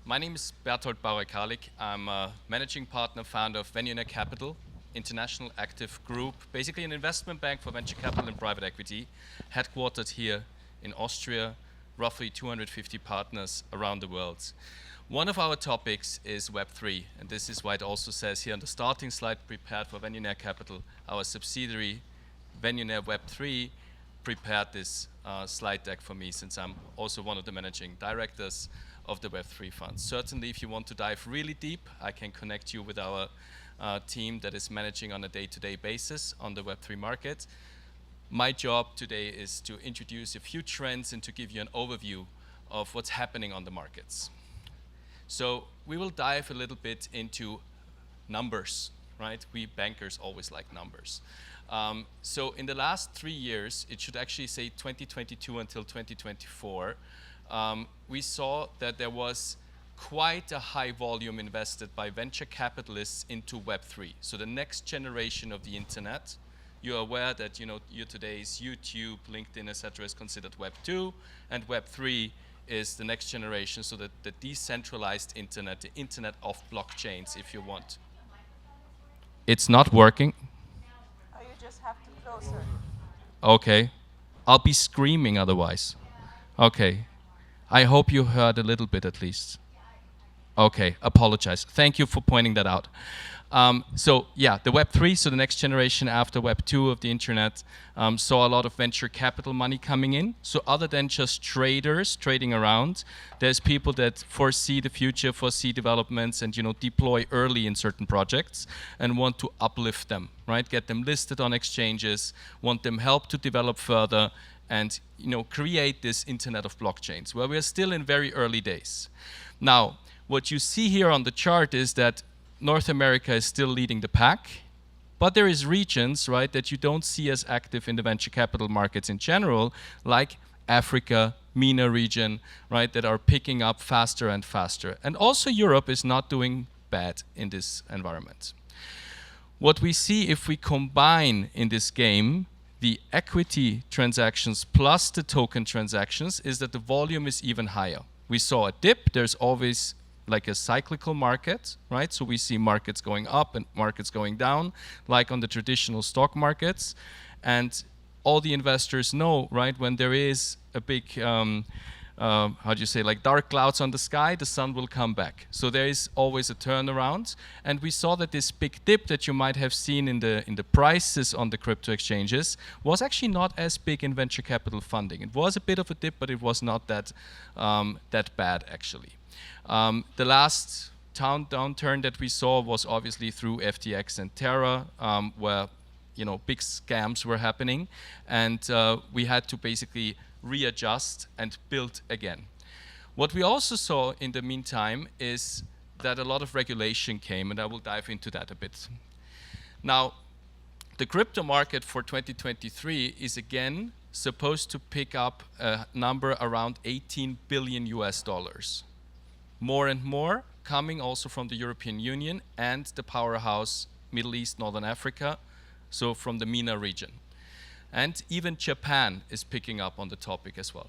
My name is Berthold Baurek-Karlic. I'm a managing partner, founder of Venionaire Capital, international active group, basically an investment bank for venture capital and private equity, headquartered here in Austria, roughly 250 partners around the world. One of our topics is Web3, and this is why it also says here on the starting slide, prepared for Venionaire Capital, our subsidiary, Venionaire Web3, prepared this slide deck for me, since I'm also one of the managing directors of the Web3 fund. Certainly, if you want to dive really deep, I can connect you with our team that is managing on a day-to-day basis on the Web3 market. My job today is to introduce a few trends and to give you an overview of what's happening on the markets. So we will dive a little bit into numbers, right? We bankers always like numbers. So in the last 3 years, it should actually say 2022 until 2024, we saw that there was quite a high volume invested by venture capitalists into Web3. So the next generation of the internet. You're aware that today's YouTube, LinkedIn, etc. is considered Web2, and Web3 is the next generation, so that the decentralized internet, the internet of blockchains, if you want. It's not working. Oh, you just have to closer. Okay. I'll be screaming otherwise. Okay. I hope you heard a little bit at least. Okay, apologize. Thank you for pointing that out. So yeah, the Web3, so the next generation after Web2 of the internet, saw a lot of venture capital money coming in. So other than just traders trading around, there's people that foresee the future, foresee developments, and deploy early in certain projects and want to uplift them, right? Get them listed on exchanges, want them help to develop further, and create this internet of blockchains, where we are still in very early days. Now, what you see here on the chart is that North America is still leading the pack, but there is regions, right, that you don't see as active in the venture capital markets in general, like Africa, MENA region, right, that are picking up faster and faster. And also Europe is not doing bad in this environment. What we see if we combine in this game the equity transactions plus the token transactions is that the volume is even higher. We saw a dip. There's always like a cyclical market, right? So we see markets going up and markets going down, like on the traditional stock markets. And all the investors know, right, when there is a big, like dark clouds on the sky, the sun will come back. So there is always a turnaround. And we saw that this big dip that you might have seen in the prices on the crypto exchanges was actually not as big in venture capital funding. It was a bit of a dip, but it was not that bad actually. The last downturn that we saw was obviously through FTX and Terra, where big scams were happening, and we had to basically readjust and build again. What we also saw in the meantime is that a lot of regulation came, and I will dive into that a bit. Now, the crypto market for 2023 is again supposed to pick up a number around 18 billion US dollars. More and more coming also from the European Union and the powerhouse Middle East, Northern Africa, so from the MENA region. And even Japan is picking up on the topic as well.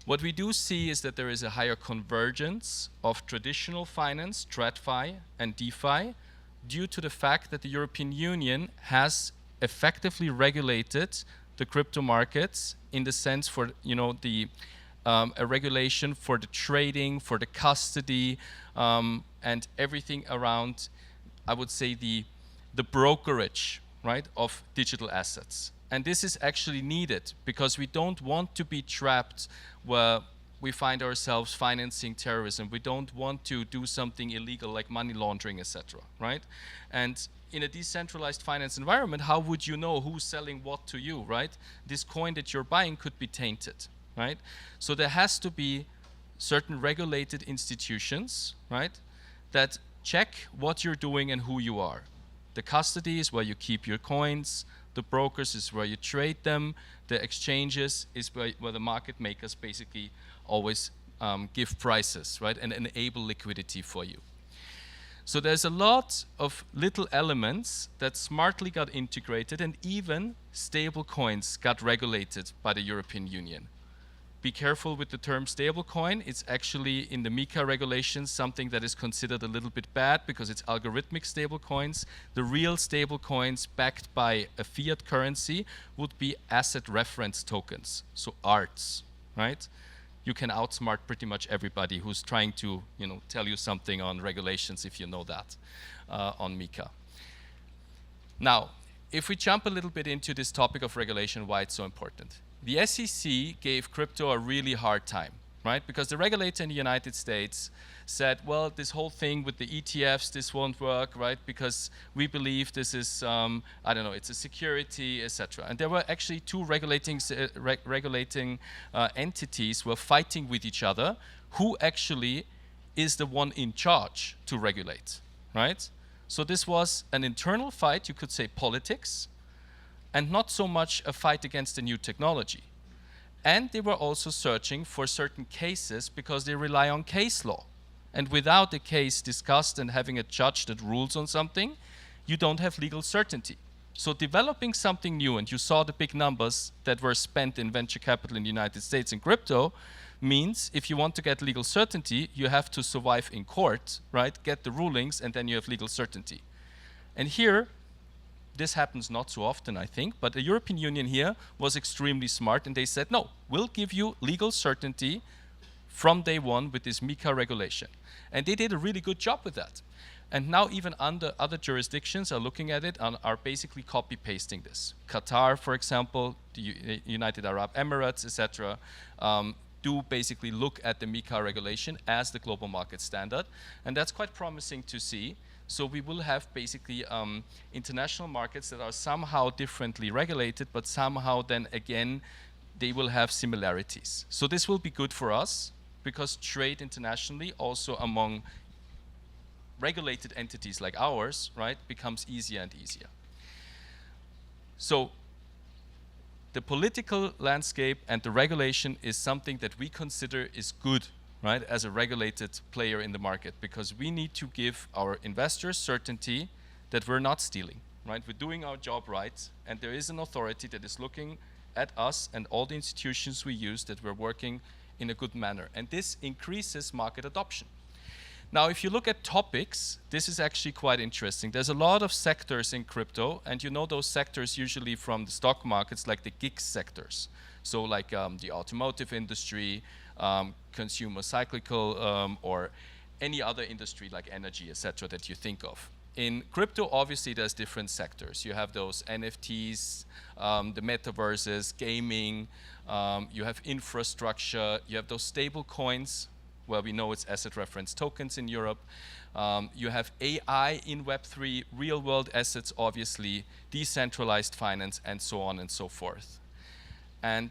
What we do see is that there is a higher convergence of traditional finance, TradFi and DeFi, due to the fact that the European Union has effectively regulated the crypto markets in the sense for a regulation for the trading, for the custody, and everything around, I would say, the brokerage, right, of digital assets. And this is actually needed because we don't want to be trapped where we find ourselves financing terrorism. We don't want to do something illegal like money laundering, etc., right? And in a decentralized finance environment, how would you know who's selling what to you, right? This coin that you're buying could be tainted, right? So there has to be certain regulated institutions, right, that check what you're doing and who you are. The custody is where you keep your coins. The brokers is where you trade them. The exchanges is where the market makers basically always give prices, right, and enable liquidity for you. So there's a lot of little elements that smartly got integrated, and even stable coins got regulated by the European Union. be careful with the term stablecoin. It's actually in the MiCA regulations something that is considered a little bit bad because it's algorithmic stablecoins. The real stablecoins backed by a fiat currency would be asset reference tokens, so ARTs, right? You can outsmart pretty much everybody who's trying to, tell you something on regulations if you know that on MiCA. Now, if we jump a little bit into this topic of regulation, why it's so important. The SEC gave crypto a really hard time, right? Because the regulator in the United States said, well, this whole thing with the ETFs, this won't work, right? Because we believe this is, it's a security, etc. And there were actually two regulating entities were fighting with each other, who actually is the one in charge to regulate, right? So this was an internal fight, you could say politics, and not so much a fight against a new technology. And they were also searching for certain cases because they rely on case law. And without a case discussed and having a judge that rules on something, you don't have legal certainty. So developing something new, and you saw the big numbers that were spent in venture capital in the United States in crypto, means if you want to get legal certainty, you have to survive in court, right? Get the rulings, and then you have legal certainty. And here, this happens not so often, I think, but the European Union here was extremely smart, and they said, no, we'll give you legal certainty from day one with this MiCA regulation. And they did a really good job with that. And now even other jurisdictions are looking at it and are basically copy-pasting this. Qatar, for example, the United Arab Emirates, etc., do basically look at the MiCA regulation as the global market standard. And that's quite promising to see. So we will have basically international markets that are somehow differently regulated, but somehow then again, they will have similarities. So this will be good for us because trade internationally also among regulated entities like ours, right, becomes easier and easier. So the political landscape and the regulation is something that we consider is good, right, as a regulated player in the market, because we need to give our investors certainty that we're not stealing, right? We're doing our job right, and there is an authority that is looking at us and all the institutions we use that we're working in a good manner. And this increases market adoption. Now, if you look at topics, this is actually quite interesting. There's a lot of sectors in crypto, and you know those sectors usually from the stock markets, like the gig sectors. So like the automotive industry, consumer cyclical, or any other industry like energy, etc., that you think of. In crypto, obviously, there's different sectors. You have those NFTs, the metaverses, gaming, you have infrastructure, you have those stable coins, where we know it's asset reference tokens in Europe. You have AI in Web3, real world assets, obviously, decentralized finance, and so on and so forth. And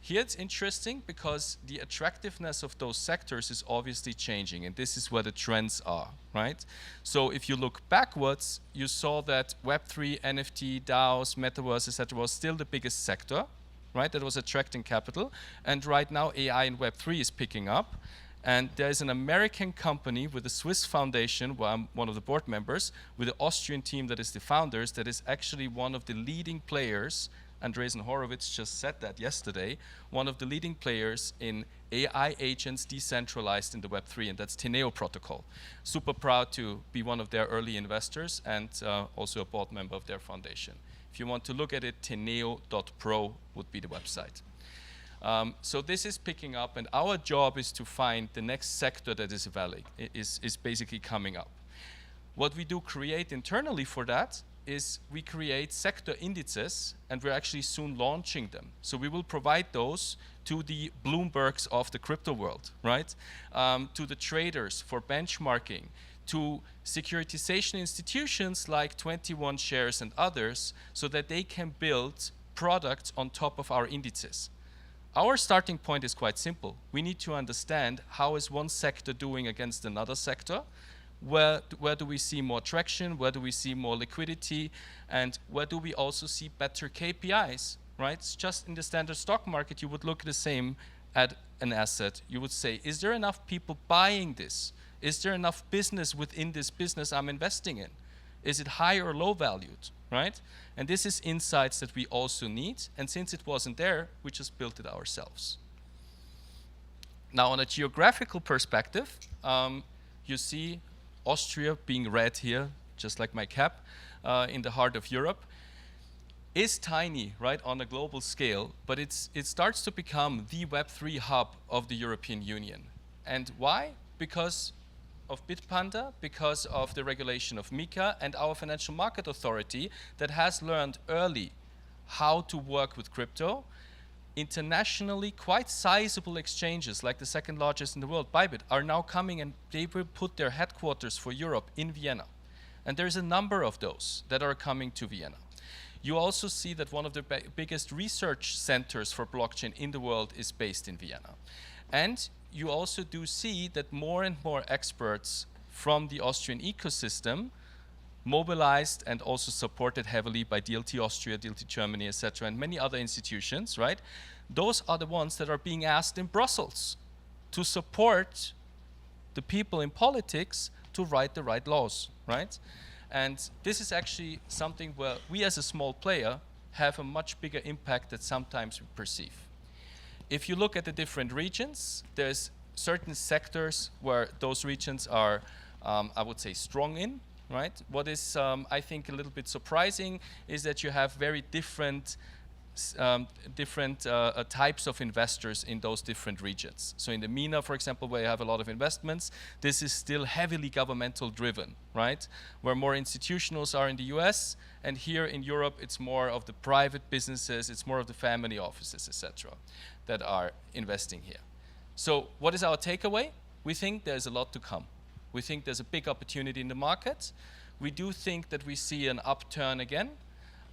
here it's interesting because the attractiveness of those sectors is obviously changing, and this is where the trends are, right? So if you look backwards, you saw that Web3, NFT, DAOs, Metaverse, etc. was still the biggest sector, right? That was attracting capital. And right now, AI in Web3 is picking up. And there's an American company with a Swiss foundation, where I'm one of the board members, with the Austrian team that is the founders, that is actually one of the leading players. Andreessen Horowitz just said that yesterday, one of the leading players in AI agents decentralized in the Web3, and that's Teneo protocol. Super proud to be one of their early investors and also a board member of their foundation. If you want to look at it, teneo.pro would be the website. So this is picking up, and our job is to find the next sector that is basically coming up. What we do create internally for that is we create sector indices, and we're actually soon launching them. So we will provide those to the Bloombergs of the crypto world, right? To the traders for benchmarking, to securitization institutions like 21 Shares and others, so that they can build products on top of our indices. Our starting point is quite simple. We need to understand how is one sector doing against another sector, where do we see more traction, where do we see more liquidity, and where do we also see better KPIs, right? It's just in the standard stock market, you would look the same at an asset. You would say, is there enough people buying this? Is there enough business within this business I'm investing in? Is it high or low valued, right? And this is insights that we also need, and since it wasn't there, we just built it ourselves. Now, on a geographical perspective, you see Austria being red here, just like my cap, in the heart of Europe, is tiny, right, on a global scale, but it starts to become the Web3 hub of the European Union. And why? Because of Bitpanda, because of the regulation of MiCA and our Financial Market Authority that has learned early how to work with crypto. Internationally, quite sizable exchanges, like the second largest in the world, Bybit, are now coming and they will put their headquarters for Europe in Vienna. And there's a number of those that are coming to Vienna. You also see that one of the biggest research centers for blockchain in the world is based in Vienna. And you also do see that more and more experts from the Austrian ecosystem, mobilized and also supported heavily by DLT Austria, DLT Germany, etc., and many other institutions, right? Those are the ones that are being asked in Brussels to support the people in politics to write the right laws, right? And this is actually something where we as a small player have a much bigger impact than sometimes we perceive. If you look at the different regions, there's certain sectors where those regions are, I would say, strong in, right? What is, I think, a little bit surprising is that you have very different types of investors in those different regions. So in the MENA, for example, where you have a lot of investments, this is still heavily governmental driven, right? Where more institutionals are in the US, and here in Europe, it's more of the private businesses, it's more of the family offices, etc., that are investing here. So what is our takeaway? We think there's a lot to come. We think there's a big opportunity in the market. We do think that we see an upturn again.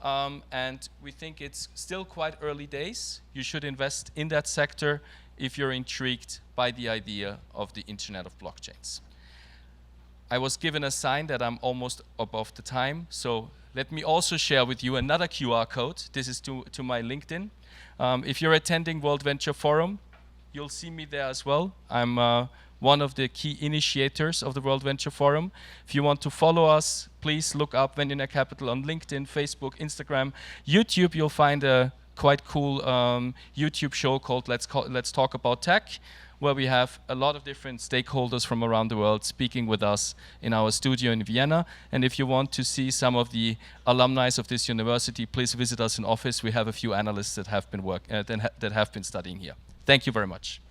And we think it's still quite early days. You should invest in that sector if you're intrigued by the idea of the Internet of Blockchains. I was given a sign that I'm almost above the time, so let me also share with you another QR code. This is to my LinkedIn. If you're attending World Venture Forum, you'll see me there as well. I'm one of the key initiators of the World Venture Forum. If you want to follow us, please look up Venionaire Capital on LinkedIn, Facebook, Instagram, YouTube. You'll find a quite cool YouTube show called Let's Talk About Tech, where we have a lot of different stakeholders from around the world speaking with us in our studio in Vienna. And if you want to see some of the alumni of this university, please visit us in office. We have a few analysts that have been studying here. Thank you very much.